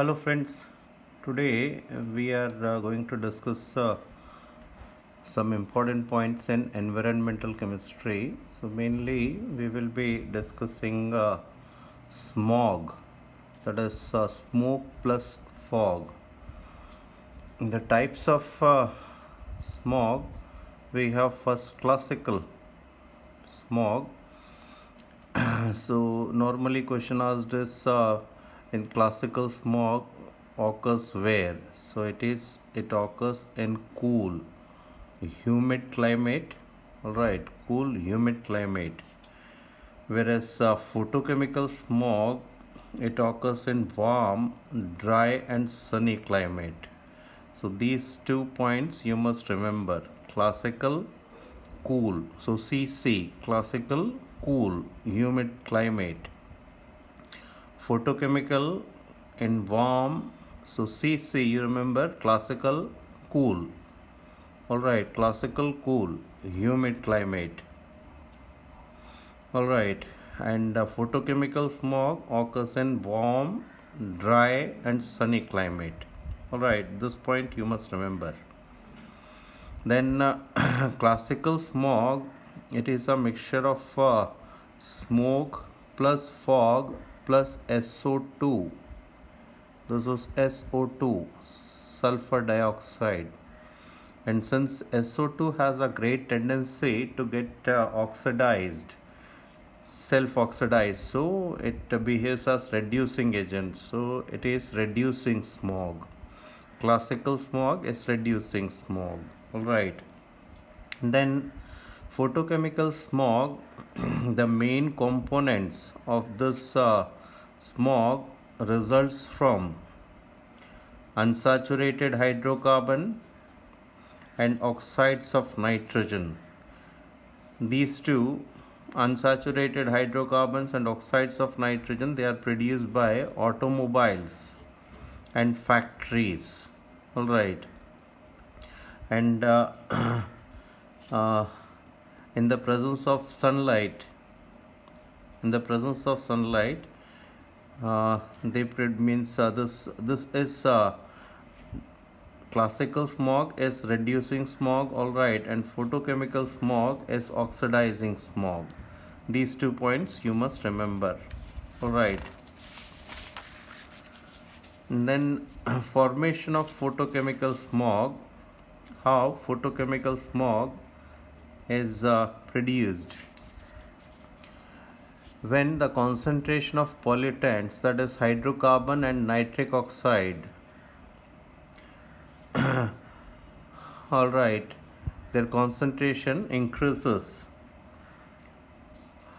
Hello friends, today we are going to discuss some important points in environmental chemistry. So mainly we will be discussing smog, that is smoke plus fog. The types of smog, we have first classical smog. So normally question asked is in classical smog occurs where? So it occurs in cool humid climate. All right, cool humid climate. Whereas photochemical smog, it occurs in warm, dry and sunny climate. So these 2 points you must remember: classical, cool. So CC, classical, cool humid climate. Photochemical in warm. So CC, you remember, classical, cool. All right, classical, cool humid climate. All right, and photochemical smog occurs in warm, dry and sunny climate. All right, this point you must remember. Then classical smog, it is a mixture of smoke plus fog plus SO2. This is SO2, sulfur dioxide. And since SO2 has a great tendency to get oxidized, self-oxidized, so it behaves as reducing agent. So it is reducing smog. Classical smog is reducing smog. All right. Then photochemical smog, the main components of this smog results from unsaturated hydrocarbon and oxides of nitrogen. These two, unsaturated hydrocarbons and oxides of nitrogen, they are produced by automobiles and factories. All right. And uh, in the presence of sunlight, they means this is classical smog is reducing smog. All right, and photochemical smog is oxidizing smog. These 2 points you must remember. All right. And then formation of photochemical smog. How photochemical smog is produced? When the concentration of pollutants, that is hydrocarbon and nitric oxide, all right, their concentration increases,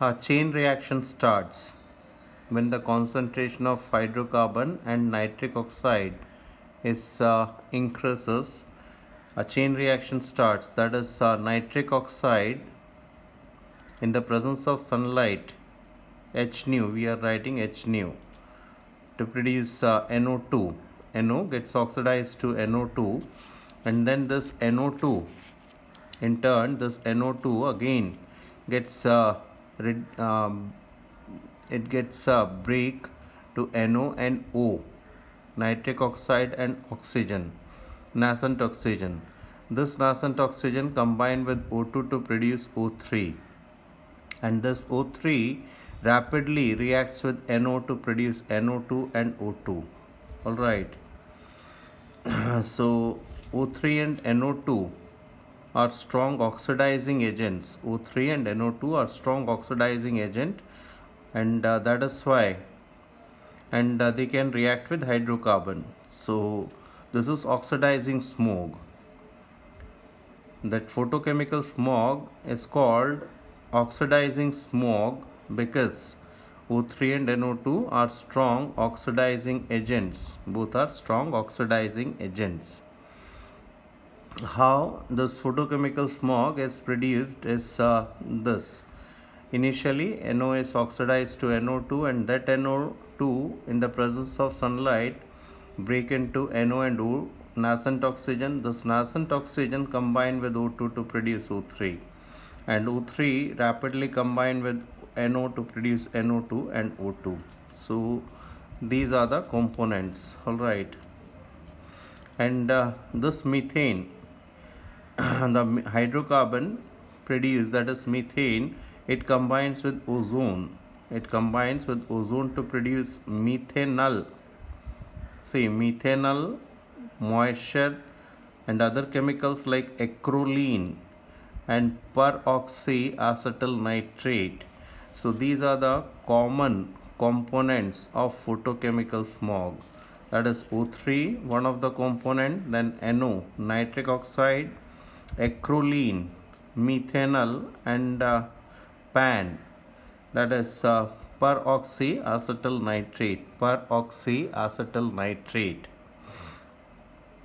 a chain reaction starts. When the concentration of hydrocarbon and nitric oxide is increases, a chain reaction starts. That is nitric oxide in the presence of sunlight, H nu, we are writing H nu, to produce NO2. NO gets oxidized to NO2, and then this NO2, in turn, this NO2 again gets it gets break to NO and O, nitric oxide and oxygen, nascent oxygen. This nascent oxygen combined with O2 to produce O3, and this O3 rapidly reacts with NO to produce NO2 and O2. All right. So O3 and NO2 are strong oxidizing agents. O3 and NO2 are strong oxidizing agent, and that is why, and they can react with hydrocarbon. So this is oxidizing smog. That photochemical smog is called oxidizing smog because O3 and NO2 are strong oxidizing agents. Both are strong oxidizing agents. How this photochemical smog is produced is this. Initially, NO is oxidized to NO2, and that NO2 in the presence of sunlight break into NO and O, nascent oxygen. This nascent oxygen combined with O2 to produce O3, and O3 rapidly combine with NO to produce NO2 and O2. So These are the components. All right. And this methane, the hydrocarbon produced, that is methane, it combines with ozone. It combines with ozone to produce methanol. See, methanol, moisture, and other chemicals like acrolein and peroxyacetyl nitrate. So these are the common components of photochemical smog. That is O3, one of the component, then NO, nitric oxide, acrolein, methanol, and PAN, that is peroxyacetyl nitrate. Peroxyacetyl nitrate.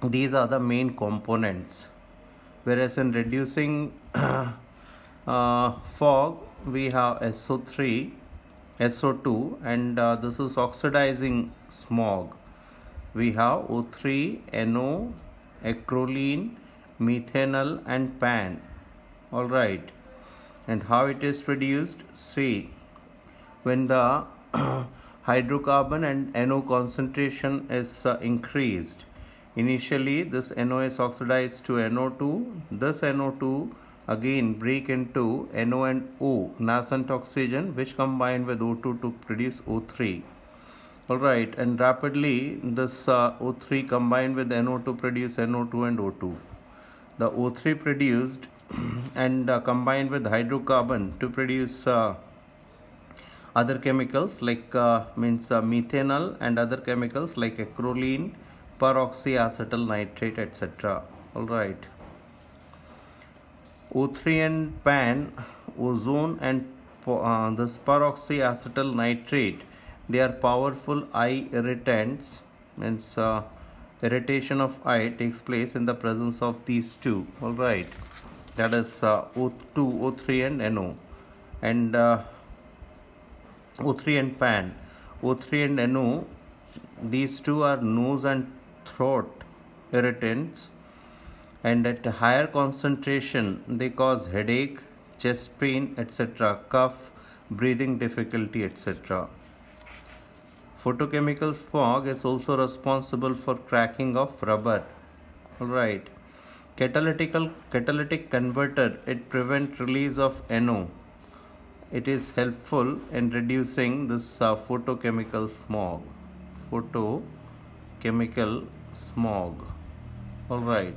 These are the main components. Whereas in reducing fog, we have SO3, SO2, and this is oxidizing smog. We have O3, NO, acrolein, methanol, and PAN. All right. And how it is produced? See, when the hydrocarbon and NO concentration is increased, initially this NO is oxidized to NO2. This NO2 again break into NO and O, nascent oxygen, which combine with O2 to produce O3. Alright, and rapidly this O3 combined with NO to produce NO2 and O2. The O3 produced and combined with hydrocarbon to produce other chemicals like methanol, and other chemicals like acrolein, peroxyacetyl nitrate, etc. Alright. O3 and PAN, ozone, and this peroxyacetyl nitrate, they are powerful eye irritants. Means irritation of eye takes place in the presence of these two. All right, that is O2, O3, and NO, and O3 and PAN. O3 and NO, these two are nose and throat irritants, and at a higher concentration they cause headache, chest pain, etc., cough, breathing difficulty, etc. Photochemical smog is also responsible for cracking of rubber. Alright. Catalytic converter, it prevents release of NO. It is helpful in reducing this photochemical smog. Photochemical smog. Alright.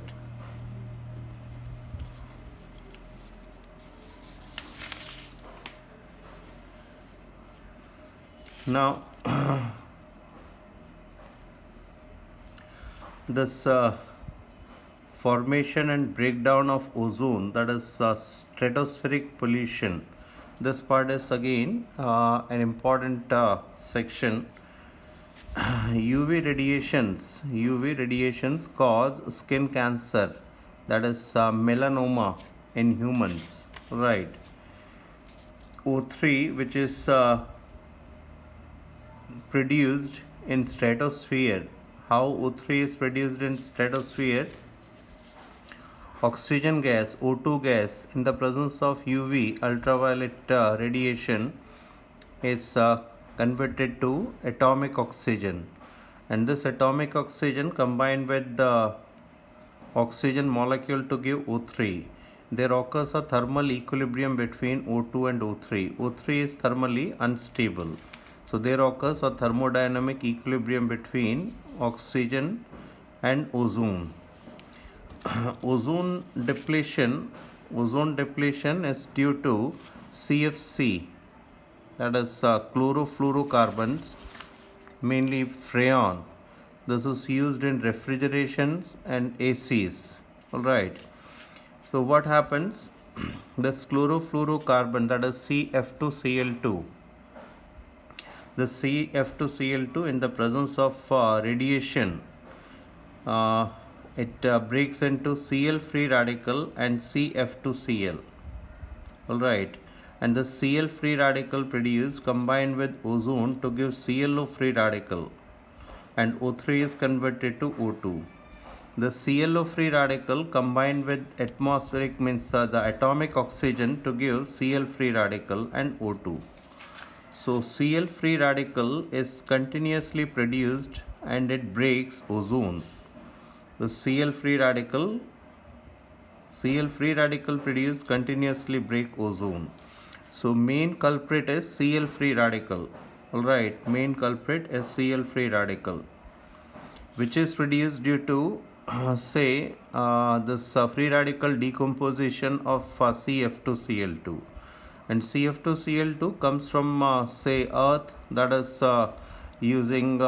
Now this formation and breakdown of ozone, that is stratospheric pollution. This part is again an important section. UV radiations cause skin cancer, that is melanoma in humans. Right. O3, which is produced in stratosphere. How O3 is produced in stratosphere? Oxygen gas, O2 gas, in the presence of UV ultraviolet radiation is converted to atomic oxygen, and this atomic oxygen combined with the oxygen molecule to give O3. There occurs a thermal equilibrium between O2 and O3. O3 is thermally unstable. So there occurs a thermodynamic equilibrium between oxygen and ozone. Ozone depletion is due to CFC, that is chlorofluorocarbons, mainly freon. This is used in refrigerations and ACs. Alright. So what happens? This chlorofluorocarbon, that is CF2Cl2. The CF2Cl2 in the presence of radiation, it breaks into Cl free radical and CF2Cl. Alright, and the Cl free radical produced combined with ozone to give ClO free radical, and O3 is converted to O2. The ClO free radical combined with atmospheric, means the atomic oxygen, to give Cl free radical and O2. So Cl free radical is continuously produced and it breaks ozone. The Cl free radical produced continuously break ozone. So main culprit is Cl free radical. Alright, main culprit is Cl free radical, which is produced due to this free radical decomposition of CF2Cl2, and CF2Cl2 comes from say earth, that is using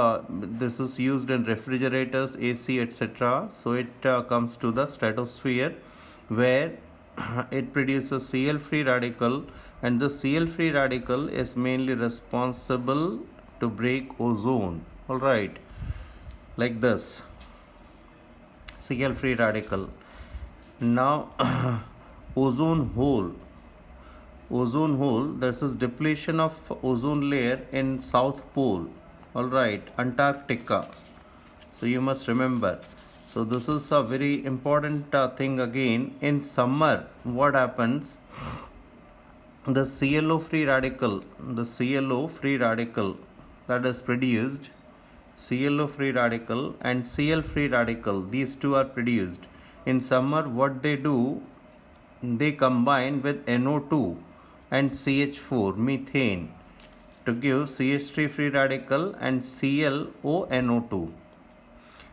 this is used in refrigerators, AC, etc. So it comes to the stratosphere where it produces Cl free radical, and the Cl free radical is mainly responsible to break ozone. All right, like this, Cl free radical. Now ozone hole, this is depletion of ozone layer in South Pole. All right, Antarctica. So you must remember. So this is a very important thing again. In summer, what happens? The ClO free radical that is produced, ClO free radical and Cl free radical, these two are produced. In summer, what they do, they combine with NO2 and CH4, methane, to give CH3 free radical and ClONO2.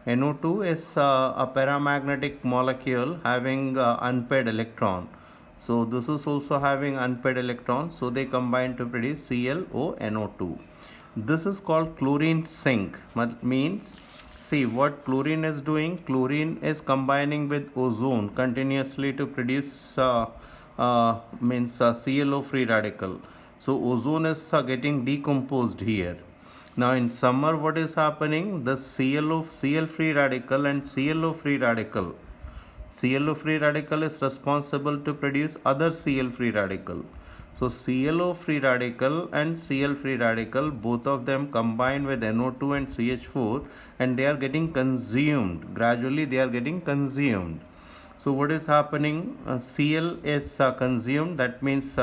NO2 is a paramagnetic molecule having unpaired electron. So this is also having unpaired electron. So they combine to produce ClONO2. This is called chlorine sink. Means, see what chlorine is doing. Chlorine is combining with ozone continuously to produce ClO free radical. So ozone is getting decomposed here. Now in summer, what is happening? The Cl free radical and ClO free radical. ClO free radical is responsible to produce other Cl free radical. So ClO free radical and Cl free radical, both of them combine with NO2 and CH4, and they are getting consumed. Gradually they are getting consumed. So what is happening? Cl is consumed. That means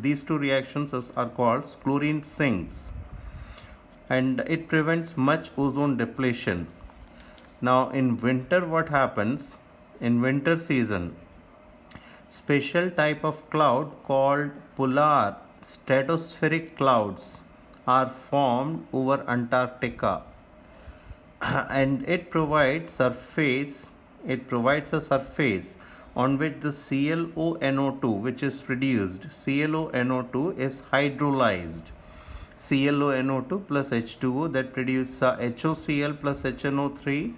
these two reactions are called chlorine sinks, and it prevents much ozone depletion. Now in winter, what happens? In winter season, special type of cloud called polar stratospheric clouds are formed over Antarctica and it provides a surface on which the ClONO2, which is produced, ClONO2 is hydrolyzed. ClONO2 plus H2O, that produces HOCl plus HNO3.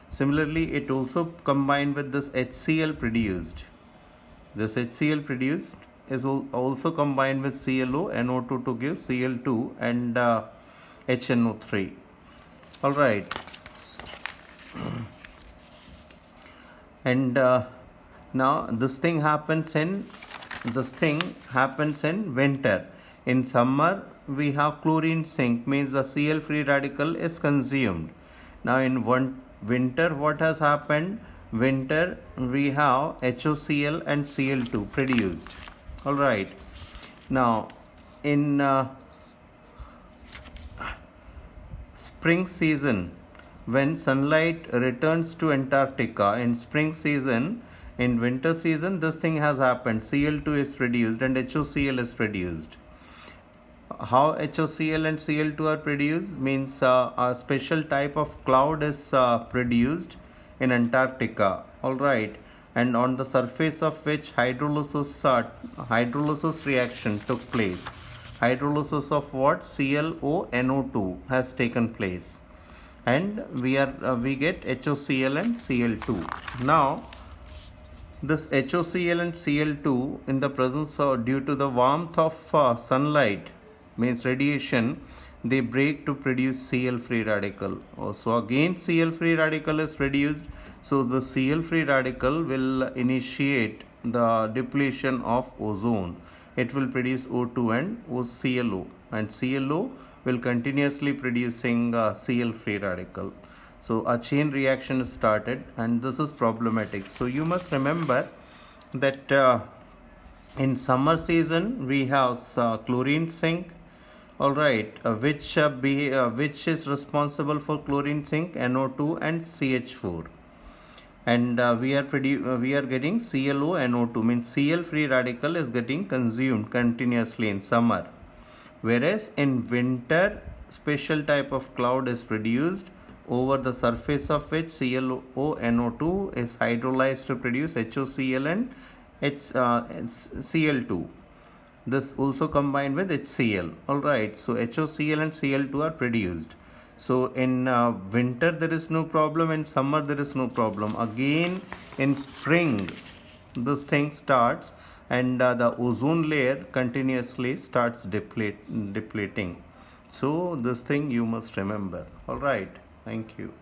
Similarly, it also combined with this HCl produced. This HCl produced is also combined with ClONO2 to give Cl2 and HNO3. All right. And now this thing happens in winter. In summer, we have chlorine sink, means the Cl free radical is consumed. Now in winter, what has happened? Winter, we have HOCl and Cl2 produced. All right. Now in spring season, when sunlight returns to Antarctica in spring season, in winter season, this thing has happened. Cl2 is produced and HOCl is produced. How HOCl and Cl2 are produced? Means a special type of cloud is produced in Antarctica. All right. And on the surface of which hydrolysis reaction took place. Hydrolysis of what? ClONO2 has taken place, and we get HOCl and Cl2. Now this HOCl and Cl2, in the presence of, due to the warmth of sunlight, means radiation, they break to produce Cl free radical. So again Cl free radical is produced. So the Cl free radical will initiate the depletion of ozone. It will produce O2 and ClO, and ClO will continuously producing Cl free radical. So a chain reaction is started, and this is problematic. So you must remember that in summer season we have chlorine sink, All right, which is responsible for chlorine sink, NO2 and CH4? And we are getting ClO NO2, means Cl free radical is getting consumed continuously in summer, whereas in winter special type of cloud is produced over the surface of which ClO NO2 is hydrolyzed to produce HOCl and Cl2. This also combined with HCl. Alright, so HOCl and Cl2 are produced. So in winter there is no problem, in summer there is no problem. Again in spring this thing starts, and the ozone layer continuously starts depleting. So this thing you must remember. Alright, thank you.